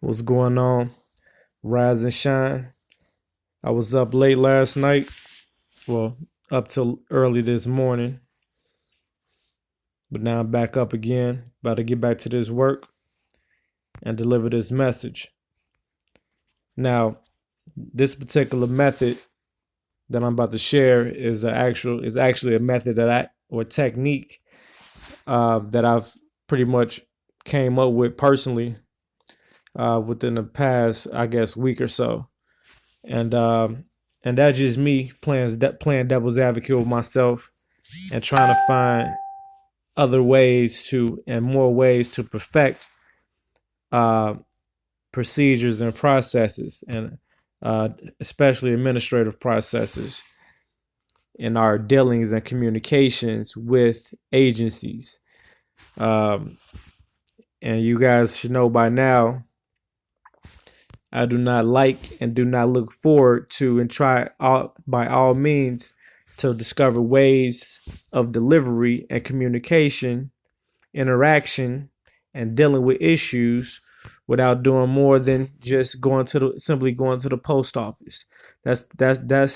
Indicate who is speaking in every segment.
Speaker 1: What's going on? Rise and shine. I was up late last night. Well, up till early this morning. But now I'm back up again. About to get back to this work and deliver this message. Now, this particular method that I'm about to share is actually a method or technique that I've pretty much came up with personally within the past, I guess, week or so. And that's just me playing devil's advocate with myself and trying to find other ways to and more ways to perfect uh, procedures and processes, and especially administrative processes in our dealings and communications with agencies. Um, and you guys should know by now, I do not like and do not look forward to and try by all means to discover ways of delivery and communication, interaction, and dealing with issues without doing more than just simply going to the post office. That's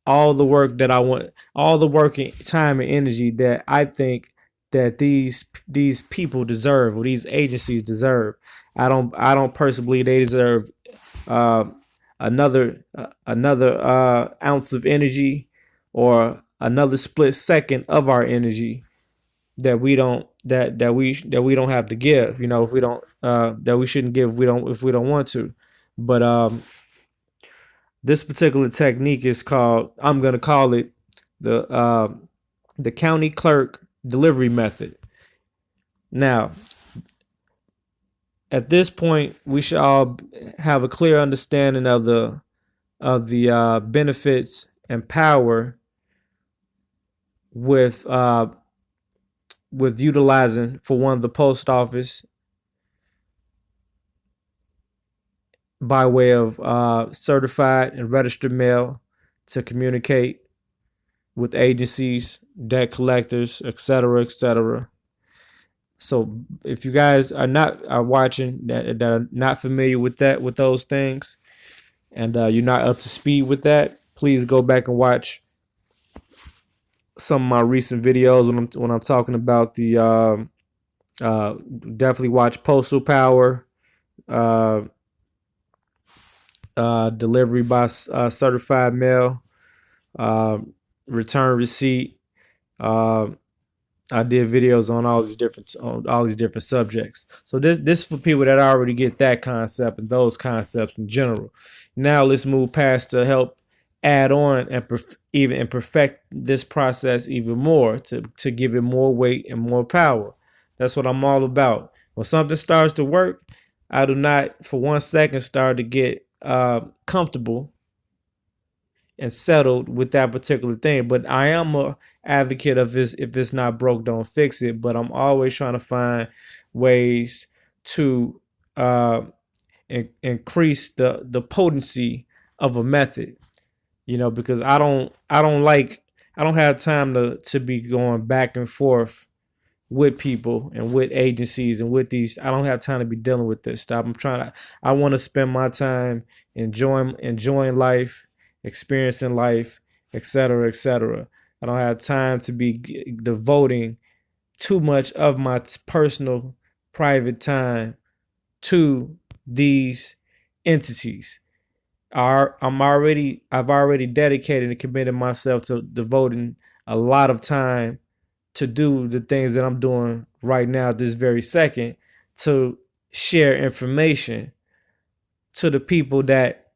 Speaker 1: all the work that I want, all the work and time and energy that I think that these people deserve, or these agencies deserve. I don't personally believe they deserve uh, another ounce of energy or another split second of our energy that we don't have to give. If we don't that we shouldn't give if we don't want to. But this particular technique is called, I'm gonna call it the county clerk delivery method. Now, at this point, we should all have a clear understanding of the benefits and power with utilizing, for one, the post office by way of certified and registered mail to communicate with agencies, debt collectors, etc., etc. So if you guys are watching that are not familiar with those things, and you're not up to speed with that, please go back and watch some of my recent videos when I'm talking about the definitely watch Postal Power, uh, delivery by certified mail, uh, return receipt. Uh, I did videos on all these different subjects. So this is for people that already get that concept and those concepts in general. Now let's move past to help add on and even perfect this process even more, to give it more weight and more power. That's what I'm all about. When something starts to work, I do not for 1 second start to get comfortable and settled with that particular thing. But I am a advocate of this: if it's not broke, don't fix it. But I'm always trying to find ways to increase the potency of a method. Because I don't have time to be going back and forth with people and with agencies and with these. I don't have time to be dealing with this stuff. I want to spend my time enjoying life, experiencing life, etc., etc. I don't have time to be devoting too much of my personal private time to these entities. I've already dedicated and committed myself to devoting a lot of time to do the things that I'm doing right now, this very second, to share information to the people that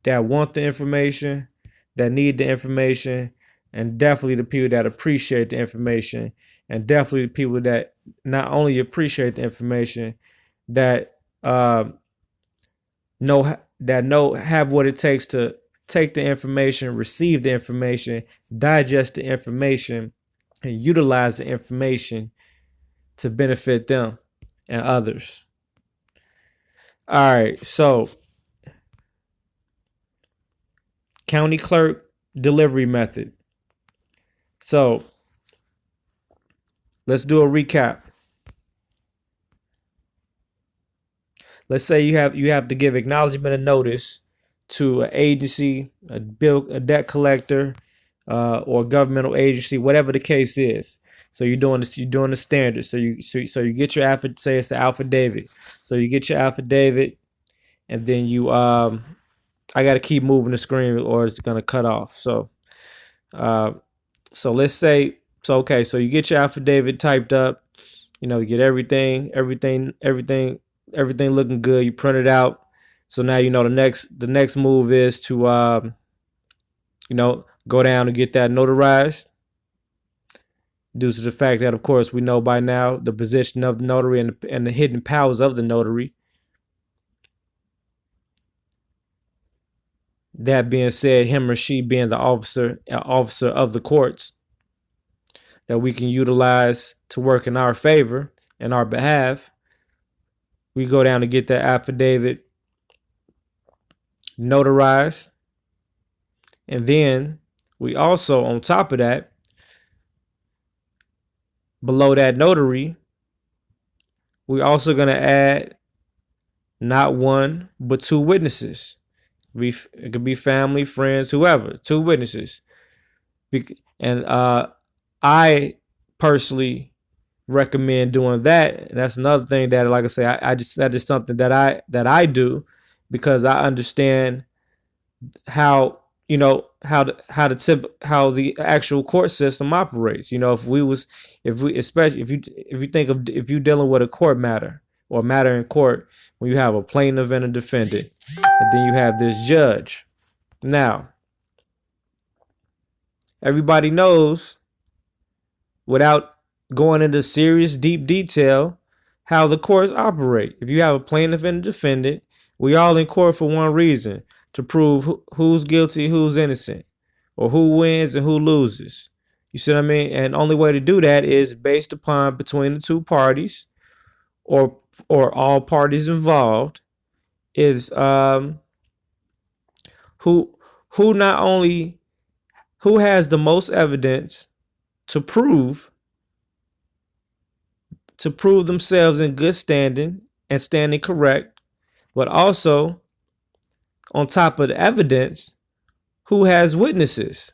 Speaker 1: want the information, that need the information, and definitely the people that appreciate the information, and definitely the people that not only appreciate the information, that know have what it takes to take the information, receive the information, digest the information, and utilize the information to benefit them and others. All right, so county clerk delivery method. So let's do a recap. let's say you have to give acknowledgement of notice to an agency, a debt collector, or governmental agency, whatever the case is. So you're doing this, you're doing the standard. So you get your affidavit. Say it's an affidavit. So you get your affidavit, and then I got to keep moving the screen or it's gonna cut off. Uh, so let's say okay. So you get your affidavit typed up. You get everything looking good. You print it out. So now the next move is to go down and get that notarized. Due to the fact that, of course, we know by now the position of the notary and the hidden powers of the notary. That being said, him or she being the officer of the courts that we can utilize to work in our favor and our behalf. We go down to get that affidavit notarized. And then we also, on top of that, below that notary, we're also going to add not one, but two witnesses. It could be family, friends, whoever, two witnesses. And I personally recommend doing that. And that's another thing that, like I say, that is something that I do because I understand how the actual court system operates. Especially if you think of if you're dealing with a court matter or matter in court, when you have a plaintiff and a defendant, and then you have this judge. Now, everybody knows, without going into serious deep detail, how the courts operate. If you have a plaintiff and a defendant, we all in court for one reason: to prove who's guilty, who's innocent, or who wins and who loses. You see what I mean? And the only way to do that is based upon between the two parties, or all parties involved, is who not only who has the most evidence to prove themselves in good standing and standing correct, but also, on top of the evidence, who has witnesses.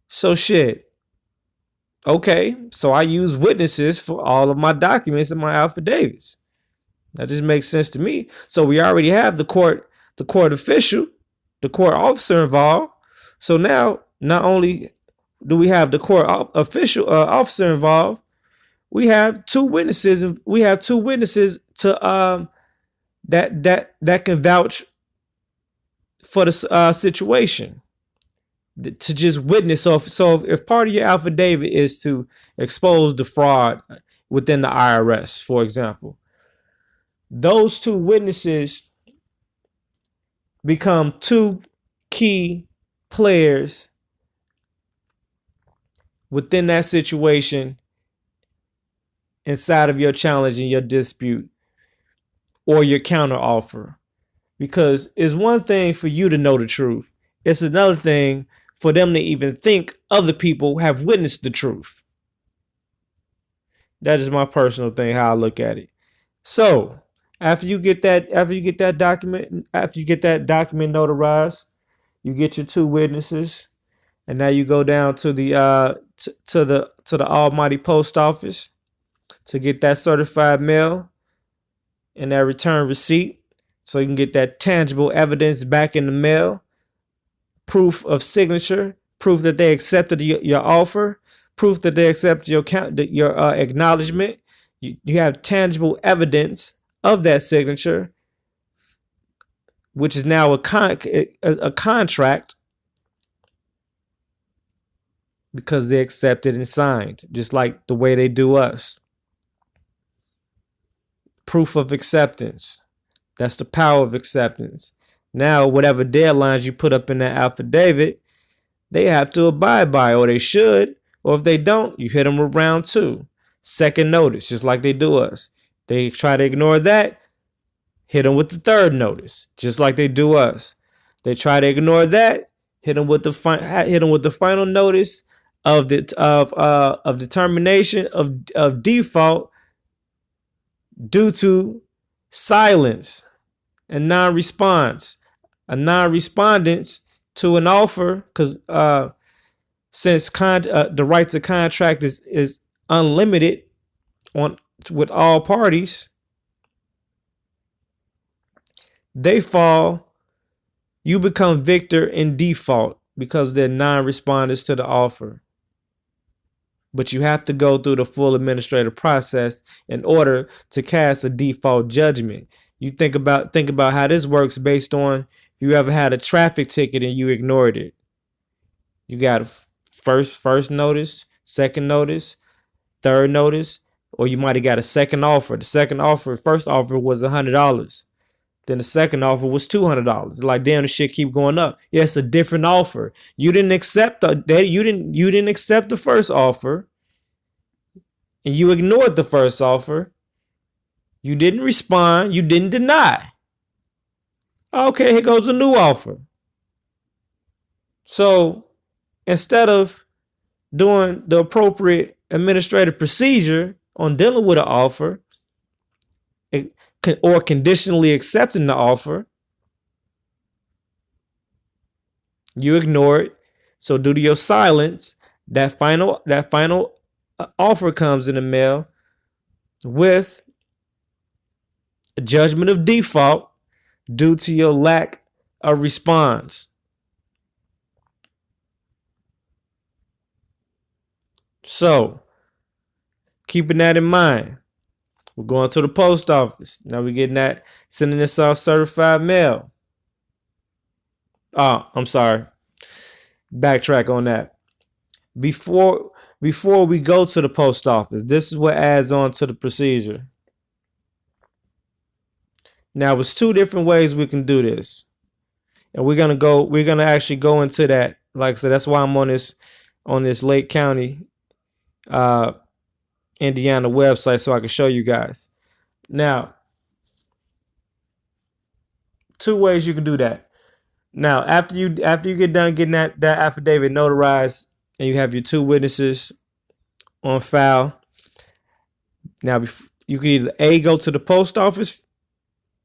Speaker 1: So shit. Okay, so I use witnesses for all of my documents and my affidavits. That just makes sense to me. So we already have the court official, the court officer involved. So now, not only do we have the court official officer involved, we have two witnesses, and we have two witnesses to that can vouch for the situation, to just witness. So if part of your affidavit is to expose the fraud within the IRS, for example, those two witnesses become two key players within that situation, inside of your challenge and your dispute or your counter offer. Because it's one thing for you to know the truth. It's another thing for them to even think other people have witnessed the truth. That is my personal thing, how I look at it. So after you get that document notarized, you get your two witnesses, and now you go down to the almighty post office to get that certified mail and that return receipt, so you can get that tangible evidence back in the mail, proof of signature, proof that they accepted your offer, proof that they accepted your acknowledgement. You have tangible evidence of that signature, which is now a contract, because they accepted and signed, just like the way they do us. Proof of acceptance. That's the power of acceptance. Now, whatever deadlines you put up in that affidavit, they have to abide by, or they should. Or if they don't, you hit them with round two. Second notice, just like they do us. They try to ignore that, hit them with the third notice, just like they do us. They try to ignore that, hit them with the final notice of determination of default due to Silence and non-response. A non-respondence to an offer, because since the right to contract is unlimited on with all parties, they fall. You become victor in default because they're non-responders to the offer. But you have to go through the full administrative process in order to cast a default judgment. You think about how this works based on if you ever had a traffic ticket and you ignored it. You got a first notice, second notice, third notice, or you might have got a second offer. First offer was $100. Then the second offer was $200. Like, damn, the shit keep going up. Yeah, it's a different offer. You didn't accept the first offer, and you ignored the first offer. You didn't respond. You didn't deny. Okay, here goes a new offer. So instead of doing the appropriate administrative procedure on dealing with an offer, or conditionally accepting the offer, you ignore it. So due to your silence, that final offer comes in the mail with a judgment of default due to your lack of response. So keeping that in mind, we're going to the post office. Now we're getting that, sending this off certified mail. Oh, I'm sorry. Backtrack on that. Before we go to the post office, this is what adds on to the procedure. Now, there's two different ways we can do this. And we're gonna actually go into that. Like I said, that's why I'm on this Lake County, Indiana website, so I can show you guys. Now, two ways you can do that. Now, after you get done getting that affidavit notarized and you have your two witnesses on file, now you can either go to the post office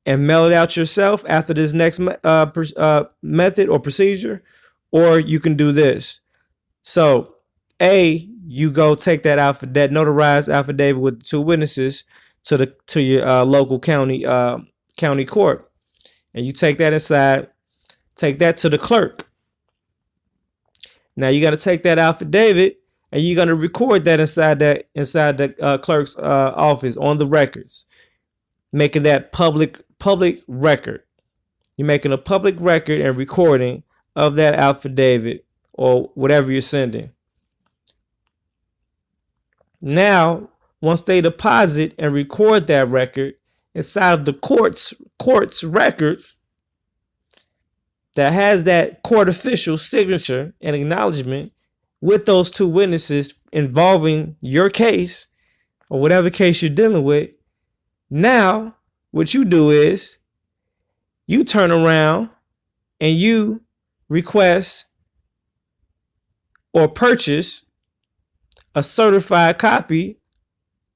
Speaker 1: and mail it out yourself after this next method or procedure, or you can do this. So, you go take that notarized affidavit with the two witnesses to your local county court, and you take that inside. Take that to the clerk. Now you got to take that affidavit and you're going to record that inside the clerk's office on the records, making that public record. You're making a public record and recording of that affidavit or whatever you're sending. Now, once they deposit and record that record inside of the court's records, that has that court official signature and acknowledgement with those two witnesses involving your case or whatever case you're dealing with. Now, what you do is you turn around and you request or purchase a certified copy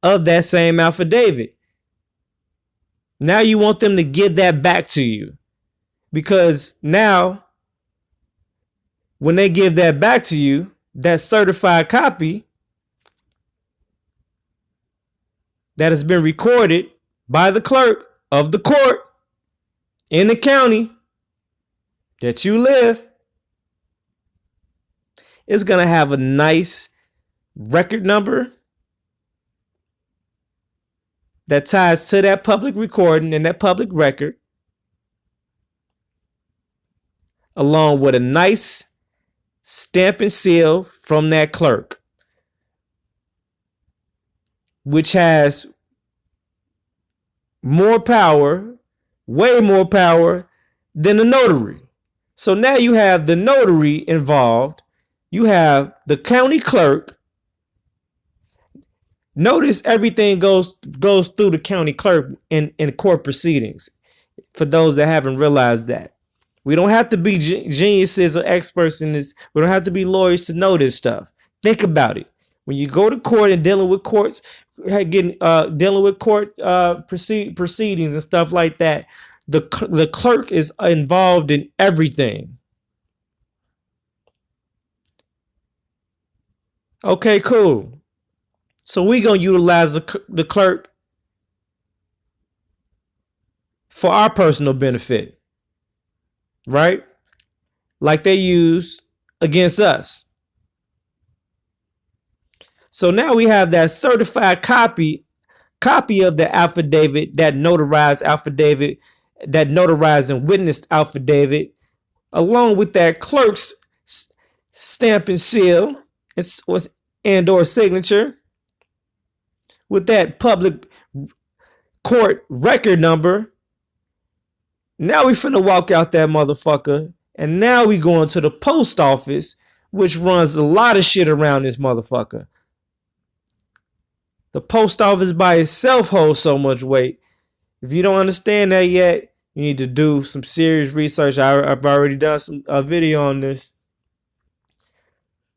Speaker 1: of that same affidavit. Now you want them to give that back to you. Because now, when they give that back to you, that certified copy that has been recorded by the clerk of the court in the county that you live, is going to have a nice record number that ties to that public recording and that public record, along with a nice stamp and seal from that clerk, which has more power, way more power than the notary. So now you have the notary involved. You have the county clerk. Notice everything goes through the county clerk in court proceedings. For those that haven't realized that. We don't have to be geniuses or experts in this. We don't have to be lawyers to know this stuff. Think about it. When you go to court and dealing with courts, getting dealing with court proceedings and stuff like that. The clerk is involved in everything. Okay, cool. So we gonna utilize the clerk for our personal benefit, right? Like they use against us. So now we have that certified copy of the affidavit, that notarized affidavit, that notarized and witnessed affidavit, along with that clerk's stamp and seal and or signature, with that public court record number. Now we finna walk out that motherfucker, and now we going to the post office, which runs a lot of shit around this motherfucker. The post office by itself holds so much weight. If you don't understand that yet, you need to do some serious research. I've already done a video on this.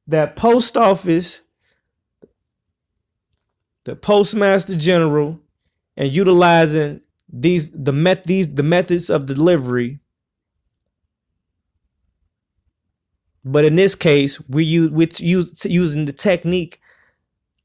Speaker 1: That post office, the postmaster general, and utilizing the methods of delivery. But in this case, we're using the technique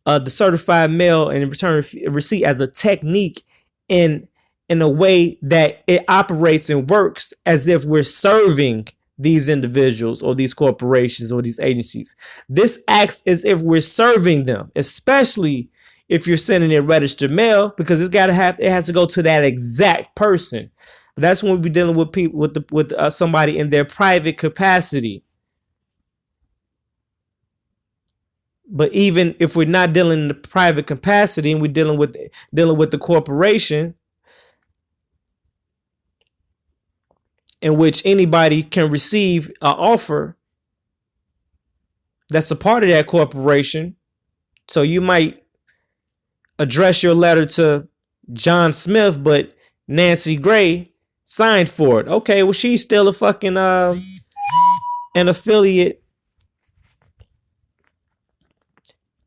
Speaker 1: of the certified mail and return receipt as a technique in a way that it operates and works as if we're serving these individuals or these corporations or these agencies. This acts as if we're serving them, especially if you're sending it registered mail, because it has to go to that exact person. But that's when we're dealing with people with somebody in their private capacity. But even if we're not dealing in the private capacity and we're dealing with the corporation, in which anybody can receive an offer that's a part of that corporation. So you might address your letter to John Smith, but Nancy Gray signed for it. Okay, well, she's still a fucking an affiliate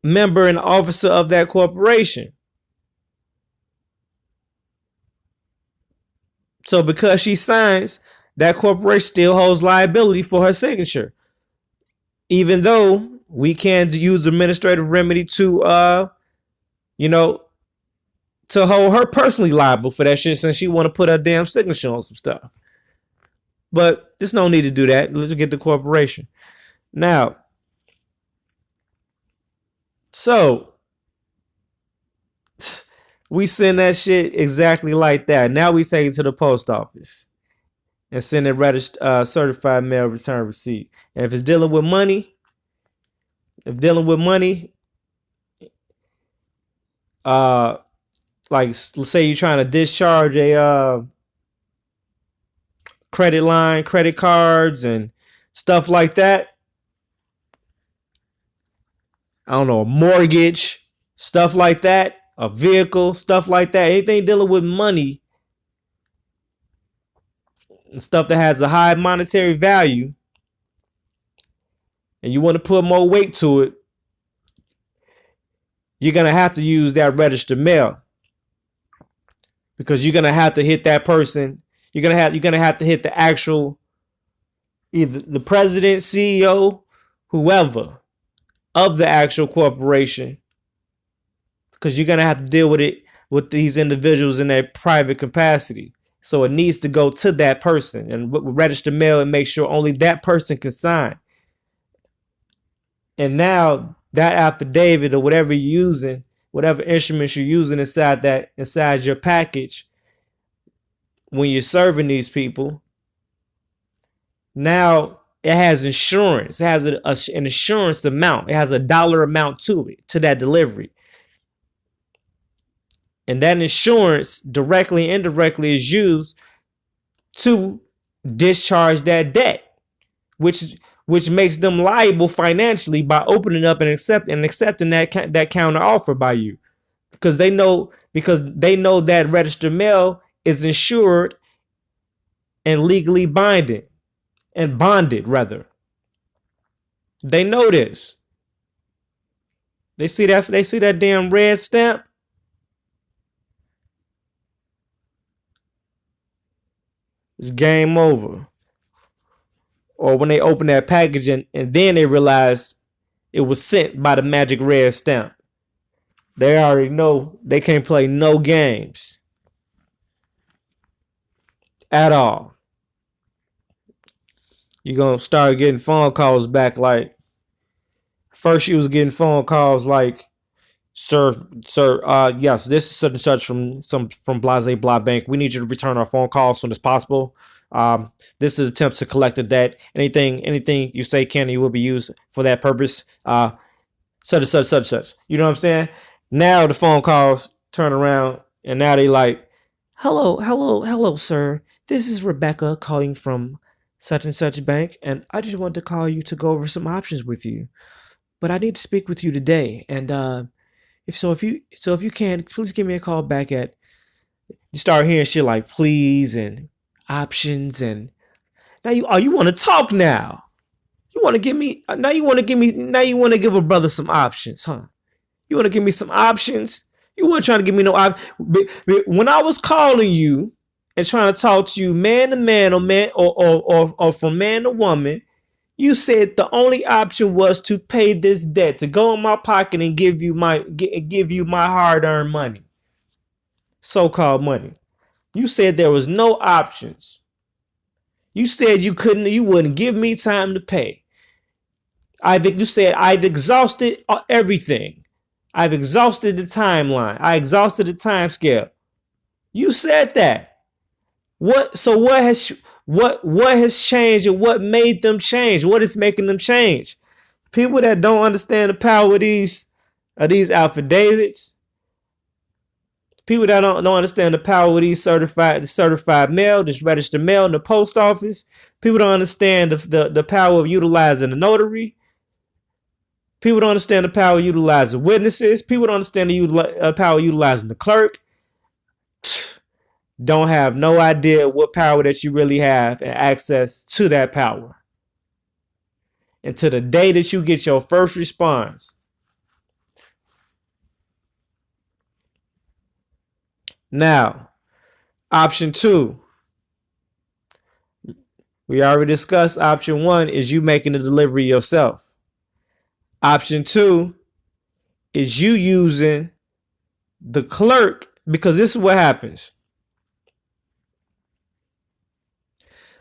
Speaker 1: member and officer of that corporation. So because she signs, that corporation still holds liability for her signature, even though we can use administrative remedy to to hold her personally liable for that shit, since she want to put her damn signature on some stuff. But there's no need to do that. Let's get the corporation. Now, so we send that shit exactly like that. Now we take it to the post office and send it certified mail return receipt. And if it's dealing with money, like let's say you're trying to discharge a credit line, credit cards, and stuff like that. I don't know, a mortgage, stuff like that, a vehicle, stuff like that. Anything dealing with money and stuff that has a high monetary value, and you want to put more weight to it, you're gonna have to use that registered mail, because you're gonna have to hit that person. You're gonna have to hit the actual, either the president, CEO, whoever of the actual corporation, because you're gonna have to deal with it with these individuals in their private capacity. So it needs to go to that person, and register mail and make sure only that person can sign. And now that affidavit or whatever you're using, whatever instruments you're using inside your package, when you're serving these people, now it has insurance. It has an insurance amount. It has a dollar amount to it, to that delivery. And that insurance, directly and indirectly, is used to discharge that debt, which makes them liable financially by opening up and accepting that counter offer by you, because they know that registered mail is insured and legally bonded. They know this. They see that damn red stamp. it's game over. Or when they open that package and then they realize it was sent by the magic red stamp. They already know they can't play no games at all. You're going to start getting phone calls back like, first you was getting phone calls like, sir, yes, this is such and such from Blase Blah Bank. We need you to return our phone call as soon as possible. This is attempts to collect the debt. Anything you say can and will be used for that purpose. Such and such, such and such. You know what I'm saying? Now the phone calls turn around and now they like, hello, sir. This is Rebecca calling from such and such bank, and I just wanted to call you to go over some options with you. But I need to speak with you today, and if you can, please give me a call back at. You start hearing shit like please and options, and you want to talk now. You want to give me now. You want to give a brother some options, huh? You want to give me some options. You weren't trying to give me no options. When I was calling you and trying to talk to you man to man or from man to woman, you said the only option was to pay this debt, to go in my pocket and give you my hard-earned money, so-called money. You said there was no options. You said you wouldn't give me time to pay. You said I've exhausted everything. I've exhausted the timeline. I exhausted the time scale. You said that. What has changed and what made them change? What is making them change? People that don't understand the power of these affidavits, people that don't understand the power of these certified mail, this registered mail in the post office, people don't understand the power of utilizing the notary. People don't understand the power of utilizing witnesses. People don't understand the power of utilizing the clerk. Don't have no idea what power that you really have and access to that power. And to the day that you get your first response. Now, option 2. We already discussed option 1 is you making the delivery yourself. Option 2 is you using the clerk, because this is what happens.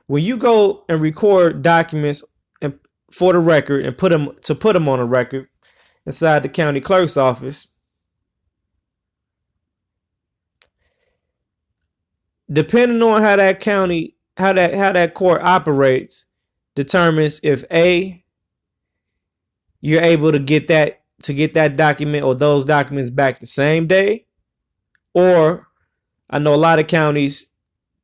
Speaker 1: When you go and record documents for the record and put them on a record inside the county clerk's office, depending on how that court operates, determines if A, you're able to get that document or those documents back the same day, or I know a lot of counties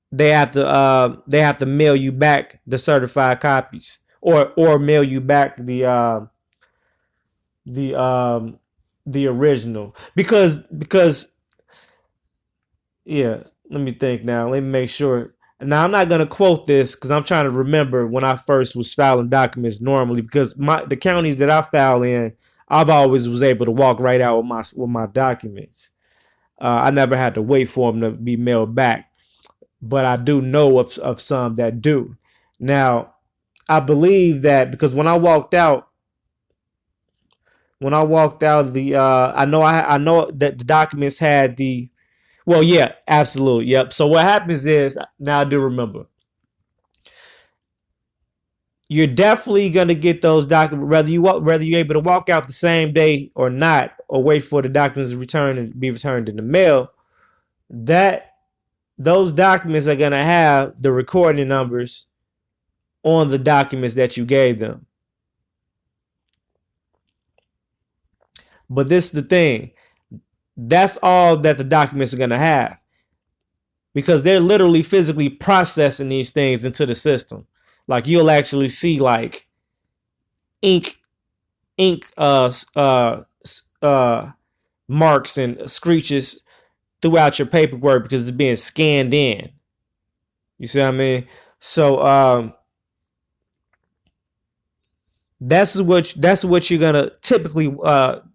Speaker 1: they have to mail you back the certified copies or mail you back the original because yeah, let me think now. Let me make sure. Now I'm not gonna quote this because I'm trying to remember when I first was filing documents normally, because the counties that I file in, I've always was able to walk right out with my documents. I never had to wait for them to be mailed back. But I do know of some that do. Now, I believe that because when I walked out, I know that the documents had the, well, yeah, absolutely, yep. So what happens is, now I do remember, you're definitely gonna get those documents whether you're able to walk out the same day or not, or wait for the documents to be returned in the mail. Those documents are going to have the recording numbers on the documents that you gave them. But this is the thing. That's all that the documents are going to have, because they're literally physically processing these things into the system. Like you'll actually see like ink marks and screeches throughout your paperwork because it's being scanned in. You see what I mean? So that's what you're gonna typically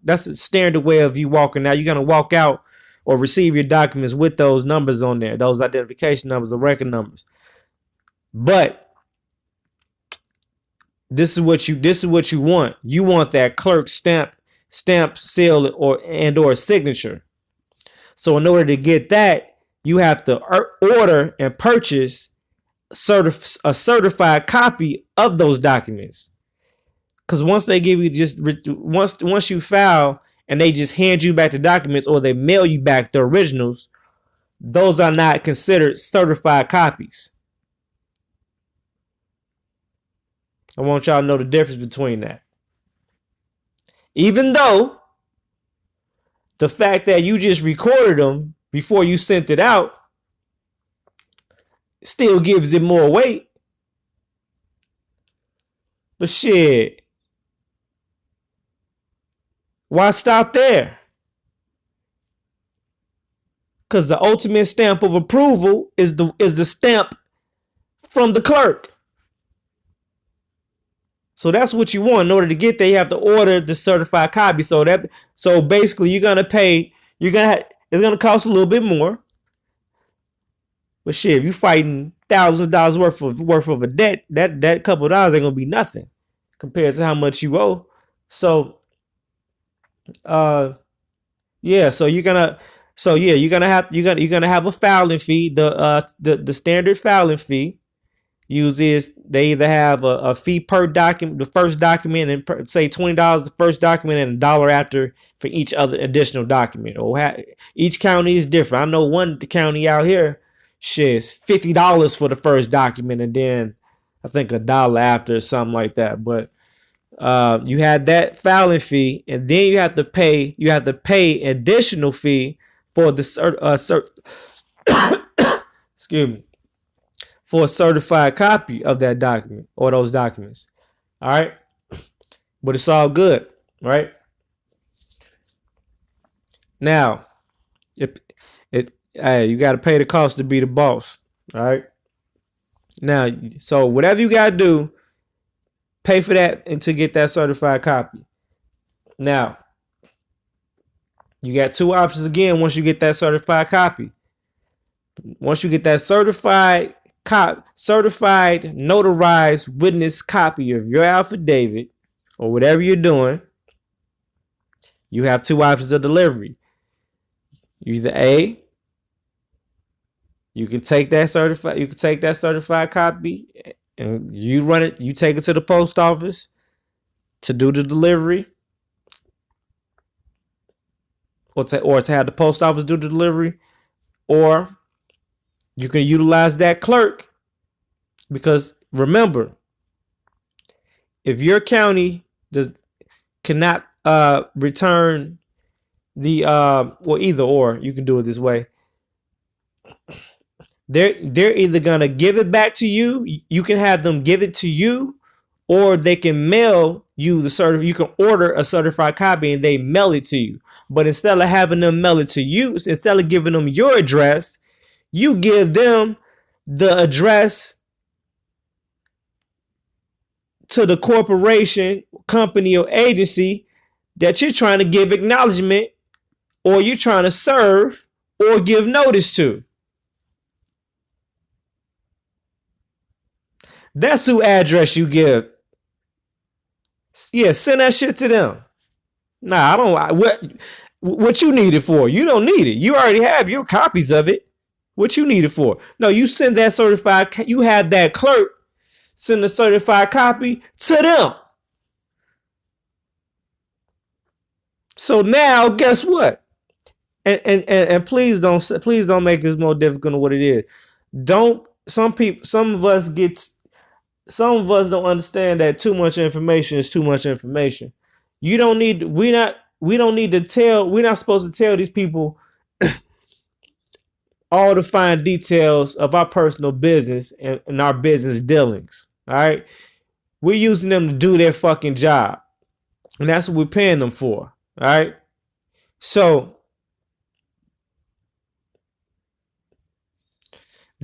Speaker 1: that's a standard way of you walking out. You're gonna walk out or receive your documents with those numbers on there, those identification numbers or record numbers. But this is what you want. You want that clerk stamp, seal, or signature. So in order to get that, you have to order and purchase a certified copy of those documents. Because once they give you once you file and they just hand you back the documents or they mail you back the originals, those are not considered certified copies. I want y'all to know the difference between that. Even though the fact that you just recorded them before you sent it out still gives it more weight. But shit, why stop there? Because the ultimate stamp of approval is the stamp from the clerk. So that's what you want. In order to get there, you have to order the certified copy. So basically, you're gonna pay. It's gonna cost a little bit more. But shit, if you're fighting thousands of dollars worth of a debt, that couple of dollars ain't gonna be nothing compared to how much you owe. So, yeah. So you're gonna have a filing fee. The standard filing fee uses they either have a fee per document, the first document, and say $20 the first document and $1 after for each other additional document. Or each county is different. I know one county out here, shit, is $50 for the first document and then I think $1 after or something like that. But you had that filing fee, and then you have to pay additional fee for the excuse me, for a certified copy of that document or those documents. All right. But it's all good, right? Now, hey, you got to pay the cost to be the boss. All right. Now, so whatever you got to do, pay for that and to get that certified copy. Now, you got two options again once you get that certified copy. Once you get that certified notarized witness copy of your affidavit or whatever you're doing, you have two options of delivery. Either A, you can take that certified copy and you take it to the post office to do the delivery, or to have the post office do the delivery, or you can utilize that clerk. Because remember, if your county cannot return the well, either or, you can do it this way. They're either gonna give it back to you. You can have them give it to you, or they can mail you you can order a certified copy and they mail it to you. But instead of having them mail it to you, instead of giving them your address, you give them the address to the corporation, company, or agency that you're trying to give acknowledgement, or you're trying to serve or give notice to. That's who address you give. Yeah, send that shit to them. Nah, I don't. What you need it for? You don't need it. You already have your copies of it. What you need it for? No, you send that certified. You have that clerk send the certified copy to them. So now, guess what? And please don't make this more difficult than what it is. Some of us don't understand that too much information is too much information. We're not supposed to tell these people all the fine details of our personal business and our business dealings. All right. We're using them to do their fucking job. And that's what we're paying them for. All right. So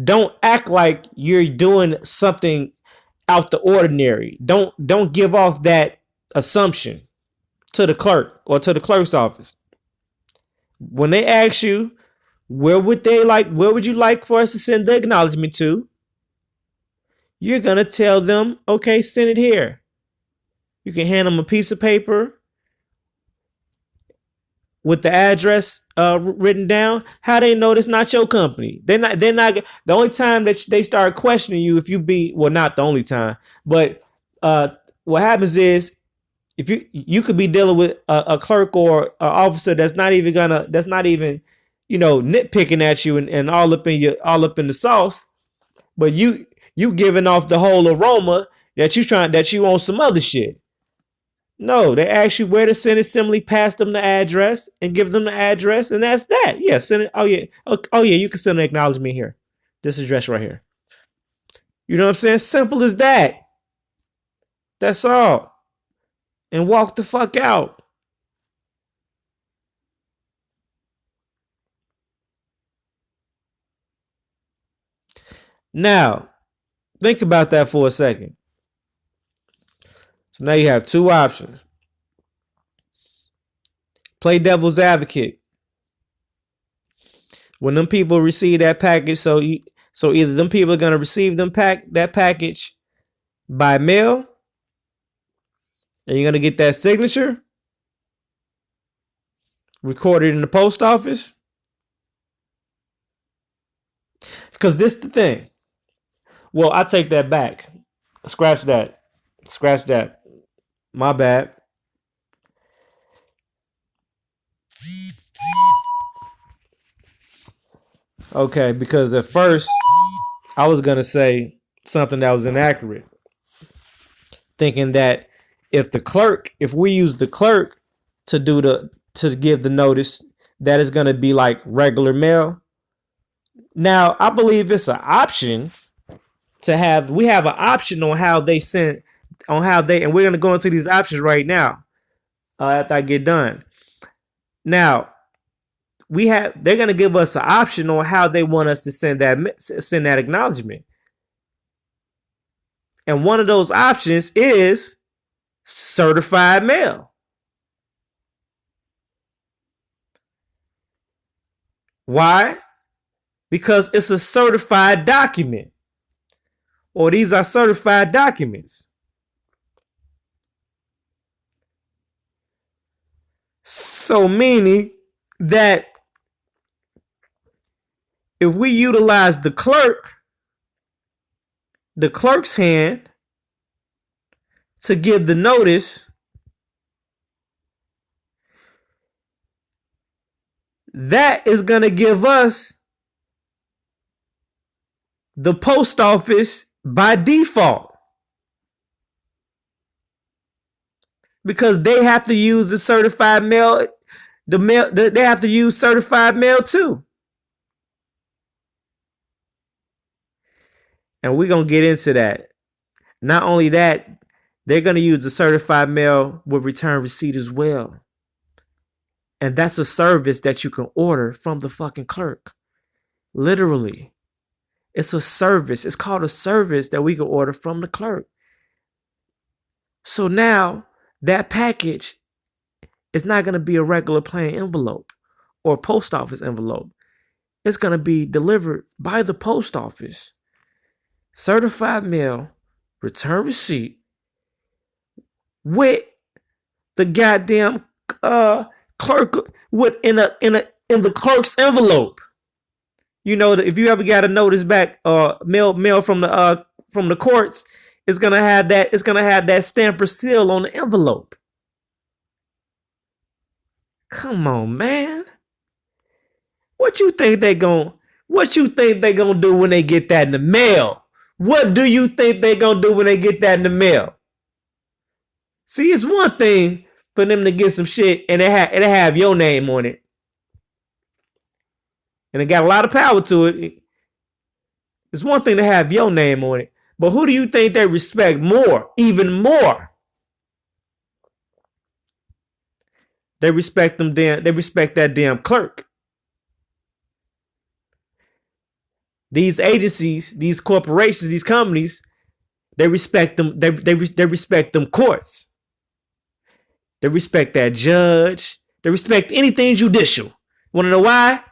Speaker 1: don't act like you're doing something out the ordinary. Don't give off that assumption to the clerk or to the clerk's office. When they ask you, where would you like for us to send the acknowledgement to? You're going to tell them, okay, send it here. You can hand them a piece of paper with the address written down. How they know it's not your company? They're not. The only time that they start questioning you, if you be, well, not the only time, but what happens is, if you could be dealing with a clerk or an officer that's not even nitpicking at you and all up in the sauce, but you giving off the whole aroma that you on some other shit. No, they ask you where to send it. Simply pass them the address and give them the address, and that's that. Yeah, send it. Oh yeah, oh yeah, you can send an acknowledgement here. This address right here. You know what I'm saying? Simple as that. That's all. And walk the fuck out. Now, think about that for a second. So now you have two options. Play devil's advocate. When them people receive that package, so either them people are gonna receive that package by mail, and you're gonna get that signature recorded in the post office. Because this is the thing. Well, I take that back. Scratch that. Scratch that. My bad. Okay, because at first I was gonna say something that was inaccurate, thinking that if we use the clerk to give the notice, that is gonna be like regular mail. Now I believe it's an option we have an option on how they send, and we're gonna go into these options right now after I get done. Now they're gonna give us an option on how they want us to send that acknowledgement. And one of those options is certified mail. Why? Because it's a certified document, or these are certified documents. So meaning that if we utilize the clerk's hand to give the notice, that is going to give us the post office by default, because they have to use the certified mail. They have to use certified mail too. And we're going to get into that. Not only that, they're going to use the certified mail with return receipt as well. And that's a service that you can order from the fucking clerk. Literally. It's a service. It's called a service that we can order from the clerk. So now that package is not going to be a regular plain envelope or post office envelope. It's going to be delivered by the post office. Certified mail, return receipt, with the goddamn clerk in the clerk's envelope. You know, if you ever got a notice back, mail from the courts, it's gonna have that stamp or seal on the envelope. Come on, man. What you think they gonna do when they get that in the mail? What do you think they gonna do when they get that in the mail? See, it's one thing for them to get some shit and it have your name on it, and it got a lot of power to it. It's one thing to have your name on it, but who do you think they respect more? Even more. They respect that damn clerk. These agencies, these corporations, these companies, they respect them. They respect them courts. They respect that judge. They respect anything judicial. Want to know why?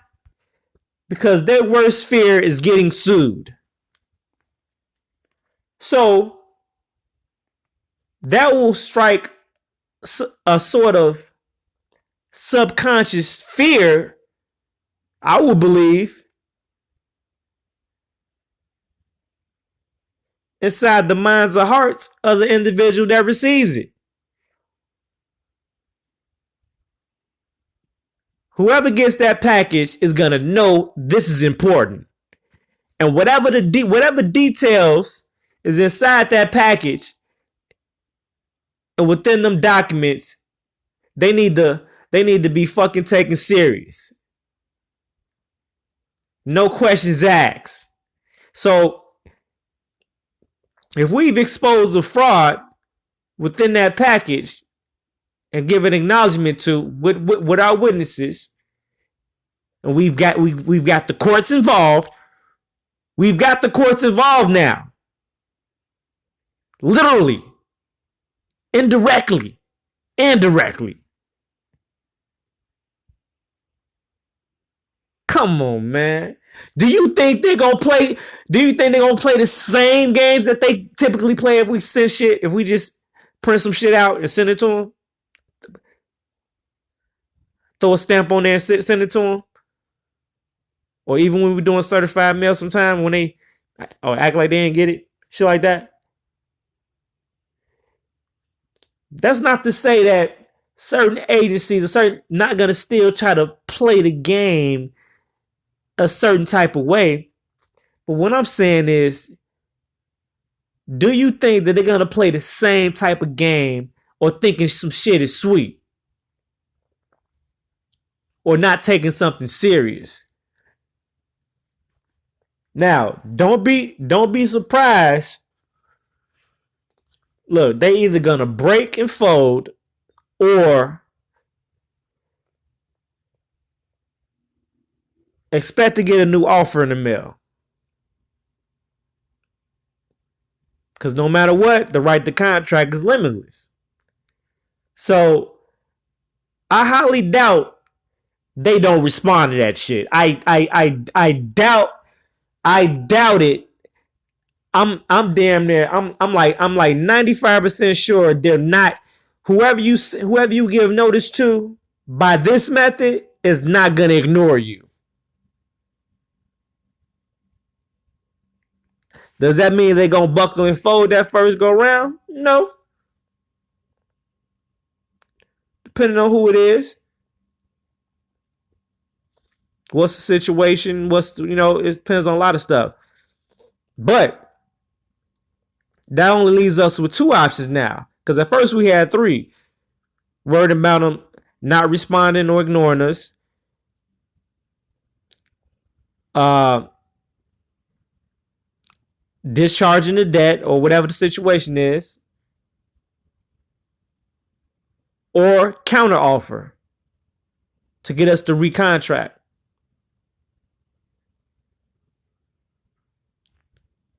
Speaker 1: Because their worst fear is getting sued. So that will strike a sort of subconscious fear, I will believe, inside the minds and hearts of the individual that receives it. Whoever gets that package is gonna know this is important, and whatever details is inside that package and within them documents, they need to be fucking taken serious. No questions asked. So if we've exposed a fraud within that package and given acknowledgement to with our witnesses, and we've got the courts involved. We've got the courts involved now. Literally, indirectly, and directly. Come on, man. Do you think they're gonna play? Do you think they're gonna play the same games that they typically play if we send shit? If we just print some shit out and send it to them, throw a stamp on there and send it to them, or even when we're doing certified mail, sometime when they act like they didn't get it, shit like that. That's not to say that certain agencies are certain not gonna still try to play the game a certain type of way. But what I'm saying is, do you think that they're gonna play the same type of game or thinking some shit is sweet? Or not taking something serious? Now, don't be surprised. Look, they either gonna break and fold or expect to get a new offer in the mail. Because no matter what, the right to contract is limitless. So I highly doubt they don't respond to that shit. I doubt it. I'm damn near. I'm like 95% sure they're not. Whoever you give notice to by this method is not gonna ignore you. Does that mean they're gonna buckle and fold that first go round? No. Depending on who it is. What's the situation? It depends on a lot of stuff. But that only leaves us with two options now. Because at first we had three. Worried about them not responding or ignoring us. Discharging the debt or whatever the situation is. Or counter offer to get us to recontract.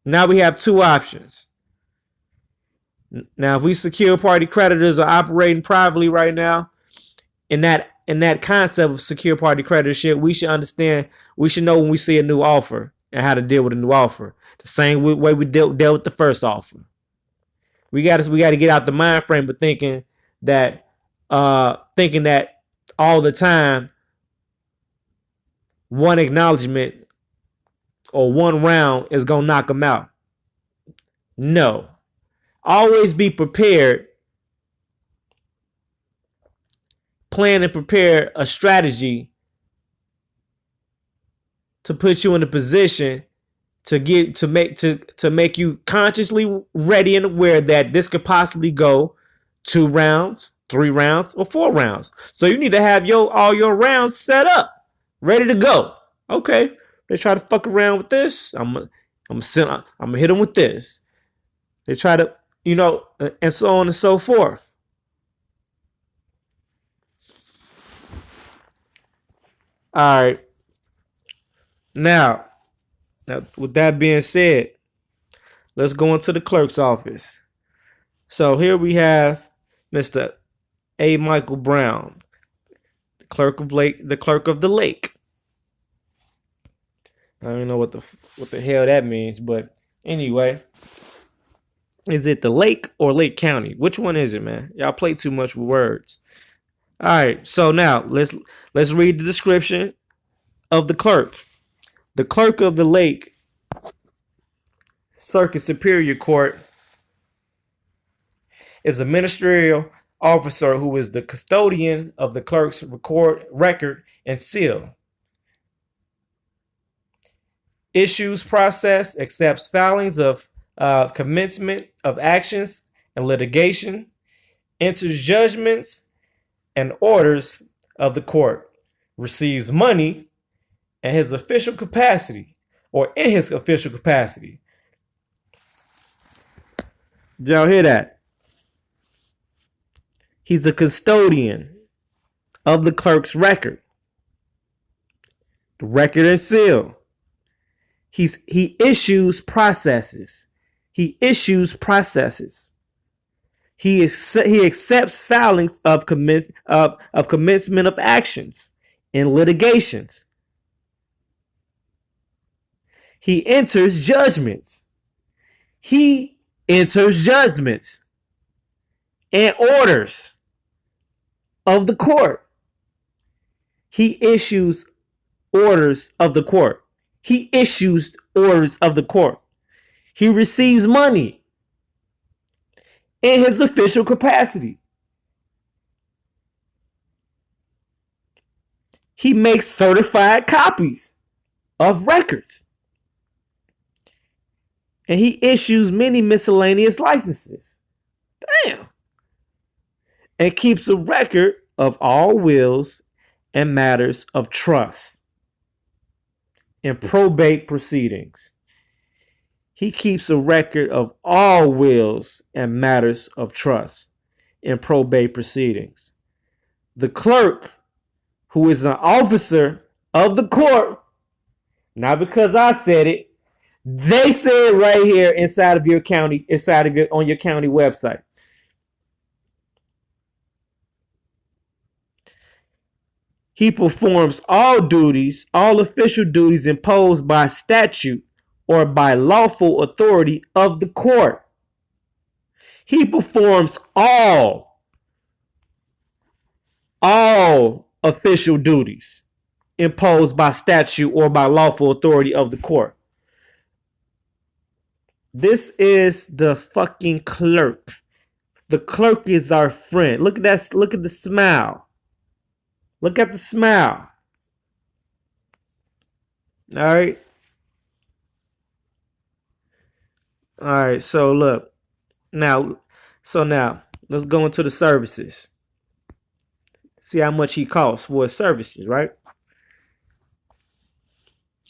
Speaker 1: Now we have two options. Now, if we secure party creditors are operating privately right now, in that concept of secure party creditorship, we should understand. We should know when we see a new offer and how to deal with a new offer. The same way we dealt with the first offer. We got to get out the mind frame of thinking that all the time one acknowledgement or one round is gonna knock them out. No. Always be prepared. Plan and prepare a strategy to put you in a position to make you consciously ready and aware that this could possibly go 2 rounds, 3 rounds, or 4 rounds. So you need to have all your rounds set up, ready to go. Okay, they try to fuck around with this. I'm gonna hit them with this. They try to, and so on and so forth. All right. Now, with that being said, let's go into the clerk's office. So here we have Mr. A. Michael Brown, the clerk of the lake. I don't know what the hell that means, but anyway, Is it the Lake or Lake County? Which one is it, man? Y'all play too much with words. All right, so now let's read the description of the clerk. The clerk of the Lake Circuit Superior Court is a ministerial officer who is the custodian of the clerk's record and seal. Issues process, accepts filings of commencement of actions and litigation, enters judgments and orders of the court, receives money in his official capacity. Did y'all hear that? He's a custodian of the clerk's record, the record and seal. He issues processes. He accepts filings of commencement of actions in litigations. He enters judgments. And orders of the court. He issues orders of the court. He receives money in his official capacity. He makes certified copies of records. And he issues many miscellaneous licenses. Damn. And keeps a record of all wills and matters of trust in probate proceedings. He keeps a record of all wills and matters of trust in probate proceedings. The clerk, who is an officer of the court, not because I said it, they say it right here inside of your county, on your county website. He performs all official duties imposed by statute or by lawful authority of the court. He performs all official duties imposed by statute or by lawful authority of the court. This is the fucking clerk. The clerk is our friend. Look at that. Look at the smile. Look at the smile. All right. All right. So look. Now, let's go into the services. See how much he costs for his services, right?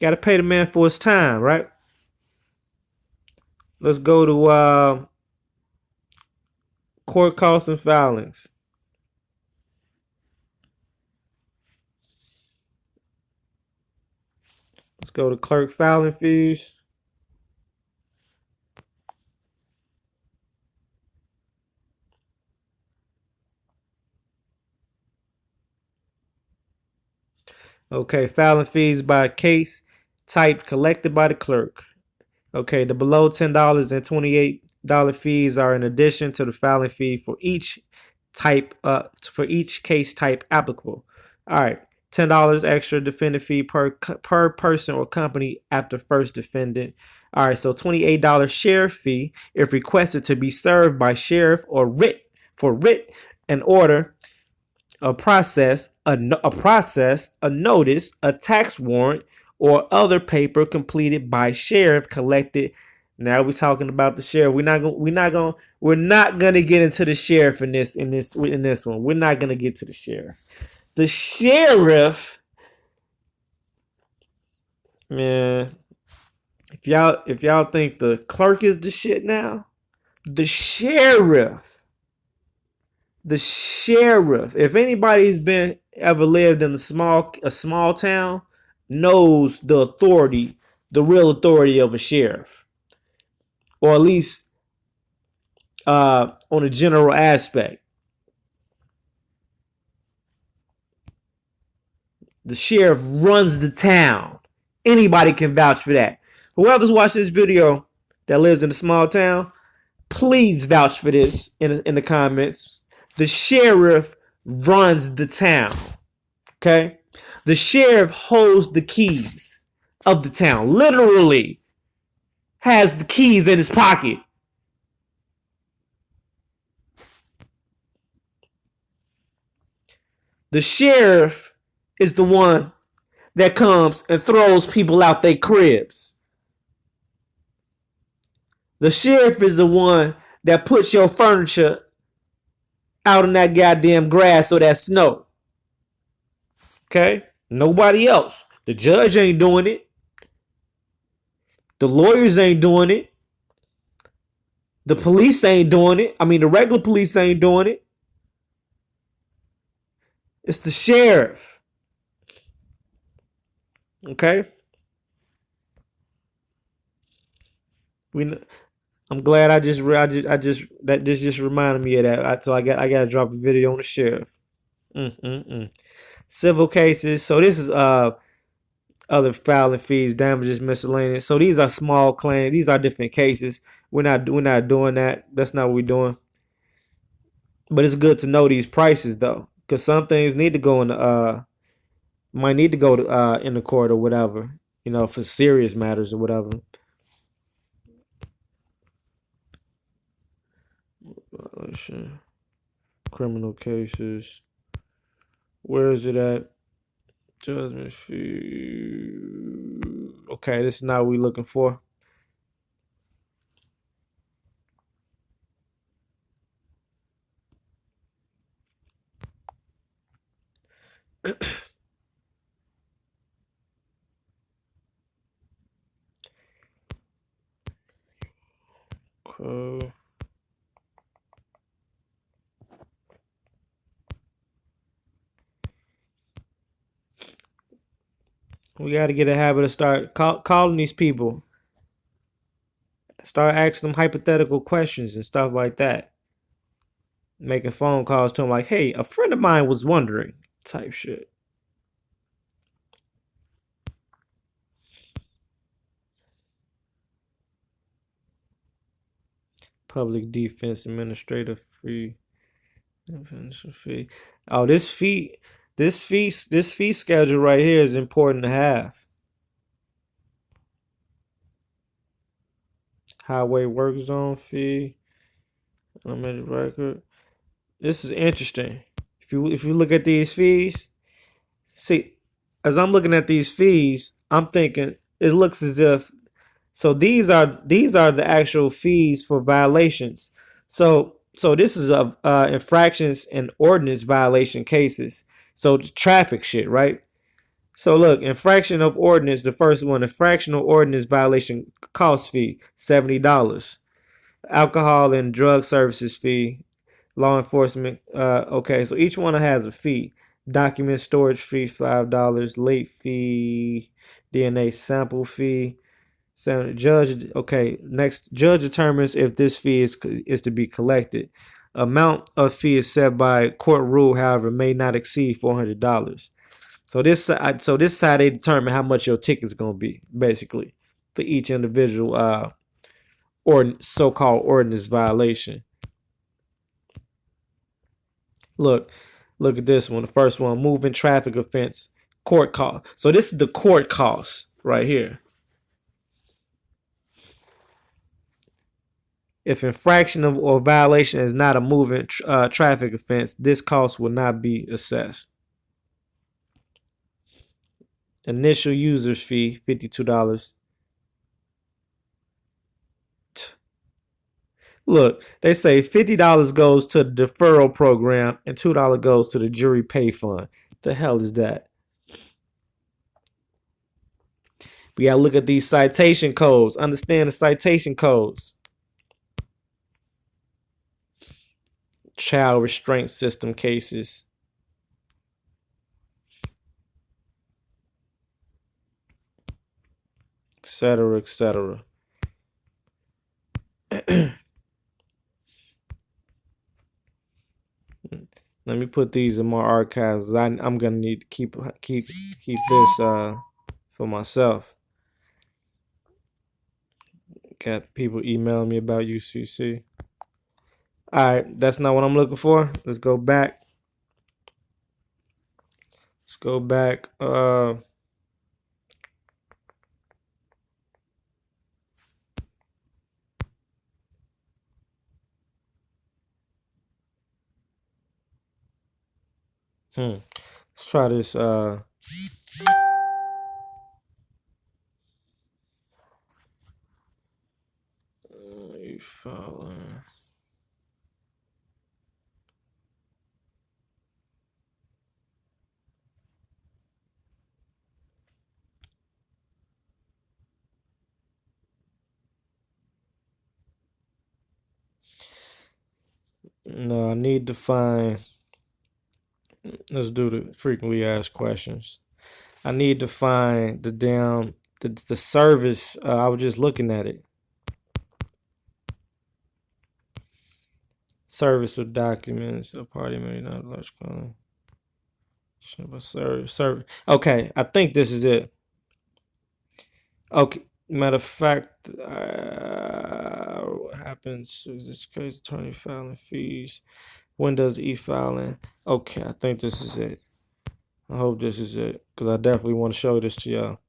Speaker 1: Got to pay the man for his time, right? Let's go to court costs and filings. Let's go to clerk filing fees. Okay, filing fees by case type collected by the clerk. Okay, the below $10 and $28 fees are in addition to the filing fee for each case type applicable. All right, $10 extra defendant fee per person or company after first defendant. All right, so $28 sheriff fee if requested to be served by sheriff or writ an order, a process, a notice, a tax warrant, or other paper completed by sheriff collected. Now we're talking about the sheriff. We're not gonna get into the sheriff in this one. We're not gonna get to the sheriff. The sheriff, man. If y'all think the clerk is the shit now, the sheriff. If anybody's ever lived in a small town, knows the real authority of a sheriff, or at least on a general aspect. The sheriff runs the town. Anybody can vouch for that. Whoever's watching this video that lives in a small town, Please vouch for this in the comments. The sheriff runs the town. Okay? The sheriff holds the keys of the town. Literally has the keys in his pocket. The sheriff is the one that comes and throws people out their cribs. The sheriff is the one that puts your furniture out in that goddamn grass or that snow. Okay? Nobody else. The judge ain't doing it. The lawyers ain't doing it. The police ain't doing it. I mean, the regular police ain't doing it. It's the sheriff. Okay? I'm glad this just reminded me of that. So I got to drop a video on the sheriff. Civil cases. So this is other filing fees, damages, miscellaneous. So these are small claims. These are different cases. We're not doing that. That's not what we're doing. But it's good to know these prices though, because some things need to go in the might need to go to in the court or whatever. You know, for serious matters or whatever. Criminal cases. Where is it at? Judgment fee. Okay, this is not what we're looking for. Okay. We got to get a habit of start calling these people. Start asking them hypothetical questions and stuff like that. Making phone calls to them like, hey, a friend of mine was wondering, type shit. Public defense administrative fee. Oh, this fee schedule right here is important to have. Highway work zone fee. Elementary record. This is interesting. If you look at these fees, see, as I'm looking at these fees, I'm thinking it looks as if these are the actual fees for violations. So this is infractions and ordinance violation cases. So traffic shit, right? So look, infraction of ordinance, the first one, infractional ordinance violation cost fee, $70. Alcohol and drug services fee, law enforcement. Okay, so each one has a fee. Document storage fee, $5. Late fee, DNA sample fee. So judge, okay, next, judge determines if this fee is to be collected. Amount of fee is set by court rule, however, may not exceed $400. So this is how they determine how much your ticket's gonna be, basically, for each individual or so-called ordinance violation. Look at this one. The first one, moving traffic offense, court cost. So this is the court cost right here. If infraction of or violation is not a moving traffic offense, this cost will not be assessed. Initial user's fee, $52. Look, they say $50 goes to the deferral program and $2 goes to the jury pay fund. The hell is that? We gotta look at these citation codes. Understand the citation codes. Child restraint system cases. Etc. etc. Let me put these in my archives. I'm gonna need to keep this for myself. Got people emailing me about UCC. All right, that's not what I'm looking for. Let's go back. Let's go back. Let's try this. E-filing. No, I need to find. Let's do the frequently asked questions. I need to find the service. I was just looking at it. Service of documents. A party may not large quantity. Service. Okay, I think this is it. Okay. Matter of fact, what happens in this case? Attorney filing fees. When does e-filing? Okay, I think this is it. I hope this is it because I definitely want to show this to y'all.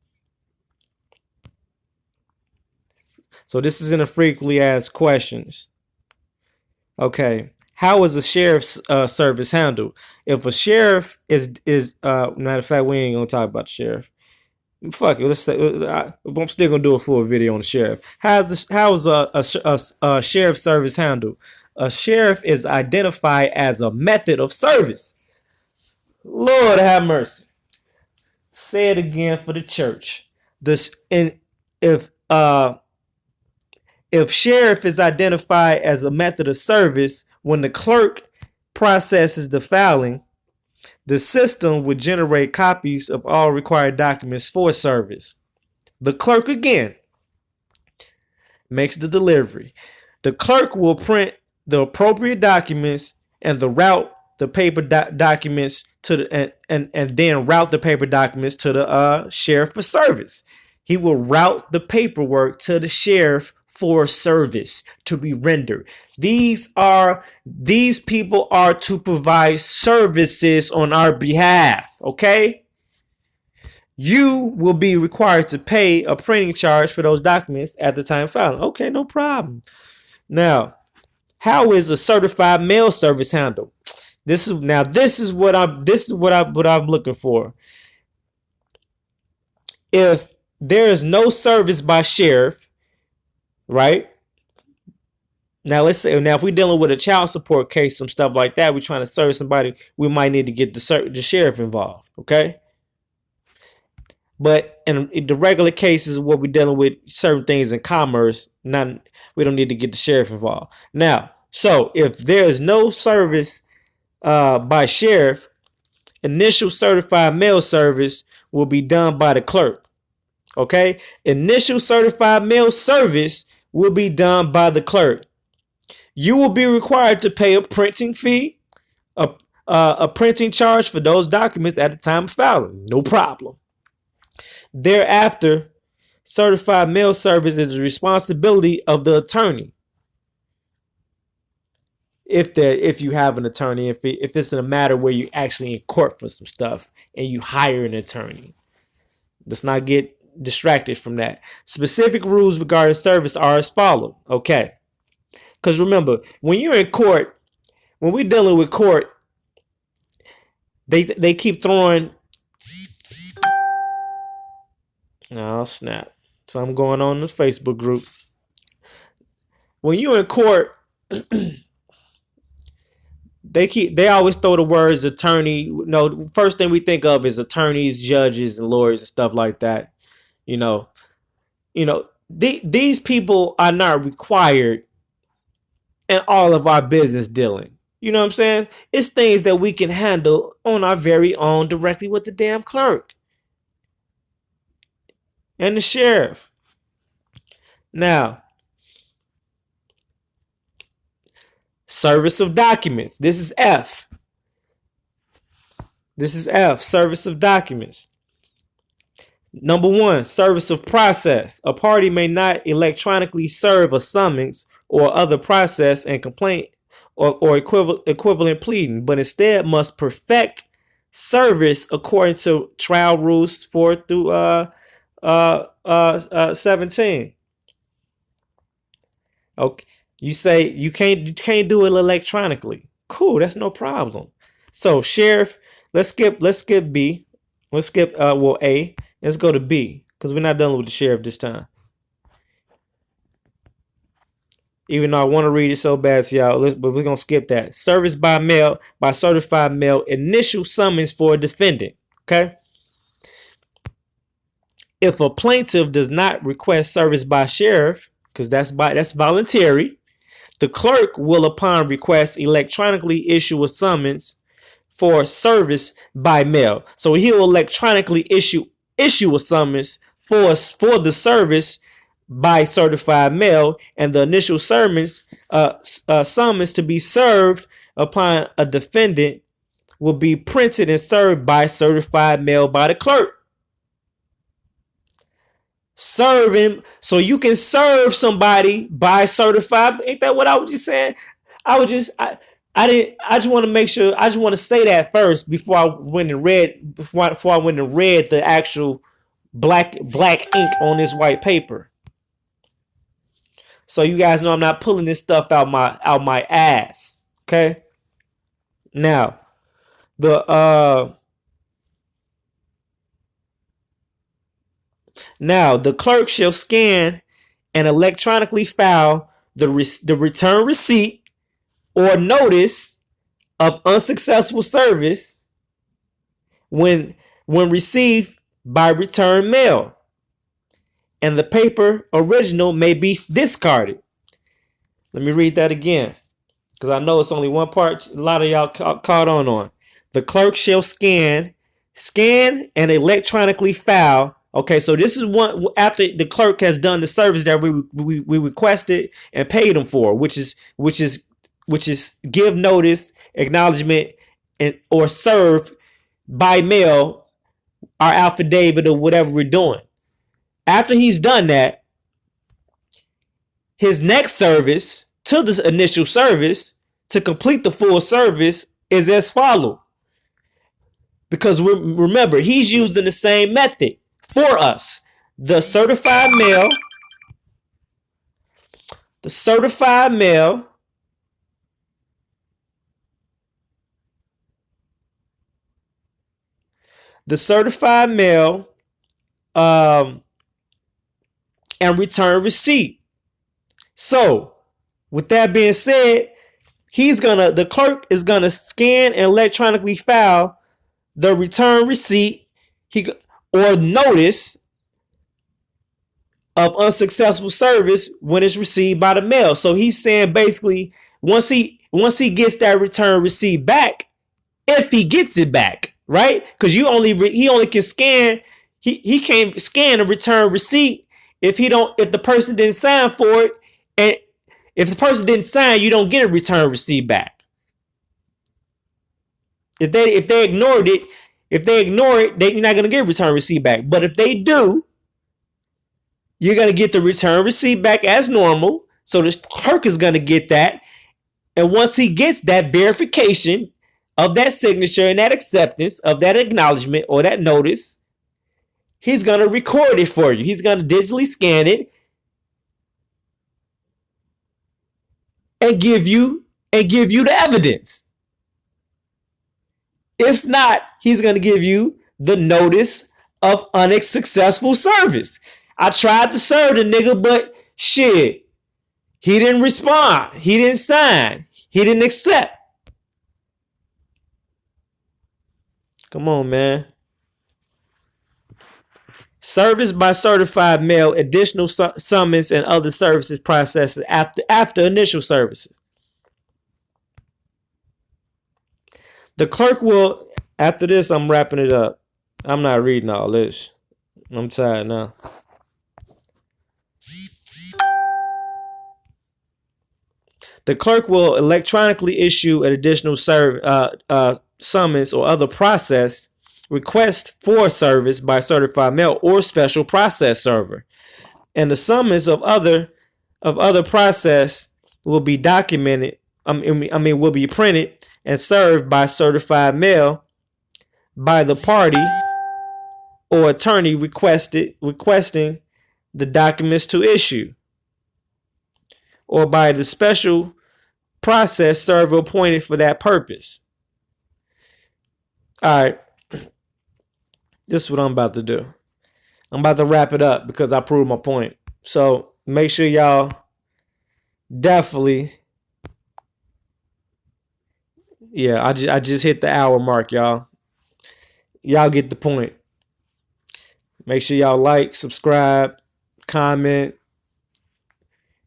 Speaker 1: So this is in the frequently asked questions. Okay, how is a sheriff's service handled? If a sheriff is matter of fact, we ain't gonna talk about the sheriff. Fuck it. Let's say I'm still gonna do a full video on the sheriff. How is a sheriff service handled? A sheriff is identified as a method of service. Lord have mercy. Say it again for the church. This and if sheriff is identified as a method of service, when the clerk processes the filing, the system would generate copies of all required documents for service. The clerk again makes the delivery. The clerk will print the appropriate documents and route the paper documents to the and then route the paper documents to the sheriff for service. He will route the paperwork to the sheriff for service to be rendered. These people are to provide services on our behalf, okay? You will be required to pay a printing charge for those documents at the time of filing. Okay, no problem. Now, how is a certified mail service handled? This is what I'm looking for. If there is no service by sheriff, right? Now let's say if we're dealing with a child support case, some stuff like that, we're trying to serve somebody, we might need to get the sheriff involved, okay? But in the regular cases where we're dealing with certain things in commerce, we don't need to get the sheriff involved. Now, so if there is no service by sheriff, initial certified mail service will be done by the clerk. Okay, initial certified mail service will be done by the clerk. You will be required to pay a printing fee, a printing charge for those documents at the time of filing. No problem. Thereafter, certified mail service is the responsibility of the attorney. If you have an attorney, if it's in a matter where you're actually in court for some stuff and you hire an attorney. Let's not get distracted from that. Specific rules regarding service are as follows. Okay. Because remember, when you're in court, when we're dealing with court, they keep throwing. Oh, snap. So I'm going on this Facebook group. When you're in court, they always throw the words attorney. No, first thing we think of is attorneys, judges, and lawyers and stuff like that. These people are not required in all of our business dealing. You know what I'm saying? It's things that we can handle on our very own directly with the damn clerk and the sheriff. Now, service of documents. This is F. Service of documents. Number 1, service of process. A party may not electronically serve a summons or other process and complaint or equivalent pleading, but instead must perfect service according to trial rules 4 through 17. Okay, you say you can't do it electronically. Cool, that's no problem. So sheriff, let's skip B. Let's skip A. Let's go to B because we're not done with the sheriff this time. Even though I want to read it so bad to y'all, but we're gonna skip that. Service by mail, by certified mail, initial summons for a defendant. Okay. If a plaintiff does not request service by sheriff, because that's voluntary, the clerk will, upon request, electronically issue a summons for service by mail. So he'll electronically issue a summons for the service by certified mail, and the initial summons to be served upon a defendant will be printed and served by certified mail by the clerk. Serve him, so you can serve somebody by certified. Ain't that what I was just saying? I just want to make sure. I just want to say that first before I went and read the actual black ink on this white paper. So you guys know I'm not pulling this stuff out my ass. Okay. Now, the clerk shall scan and electronically file the return receipt or notice of unsuccessful service when received by return mail, and the paper original may be discarded. Let me read that again, because I know it's only one part a lot of y'all caught on. The clerk shall scan and electronically file. Okay, so this is one after the clerk has done the service that we requested and paid them for, which is give notice, acknowledgement, and or serve by mail our affidavit or whatever we're doing. After he's done that, his next service to the initial service to complete the full service is as follows. Because remember, he's using the same method for us. The certified mail, and return receipt. So, with that being said, the clerk is gonna scan and electronically file the return receipt or notice of unsuccessful service when it's received by the mail. So he's saying basically once he gets that return receipt back, if he gets it back, right? Because he only can scan. He can't scan a return receipt if the person didn't sign for it, and if the person didn't sign, you don't get a return receipt back. If they ignore it, you're not gonna get a return receipt back. But if they do, you're gonna get the return receipt back as normal. So the clerk is gonna get that, and once he gets that verification of that signature and that acceptance of that acknowledgement or that notice, he's gonna record it for you. He's gonna digitally scan it and give you the evidence. If not, he's gonna give you the notice of unsuccessful service. I tried to serve the nigga, but shit, he didn't respond. He didn't sign. He didn't accept. Come on, man. Service by certified mail, additional summons and other services processes after initial services. The clerk will, after this, I'm wrapping it up. I'm not reading all this. I'm tired now. The clerk will electronically issue an additional summons or other process request for service by certified mail or special process server, and the summons of other process will be documented will be printed and served by certified mail by the party or attorney requesting the documents to issue, or by the special process server appointed for that purpose. All right, this is what I'm about to do. I'm about to wrap it up because I proved my point. So make sure y'all definitely, yeah, I just hit the hour mark, y'all. Y'all get the point. Make sure y'all like, subscribe, comment.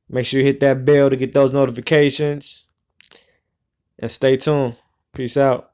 Speaker 1: Make sure you hit that bell to get those notifications. And stay tuned. Peace out.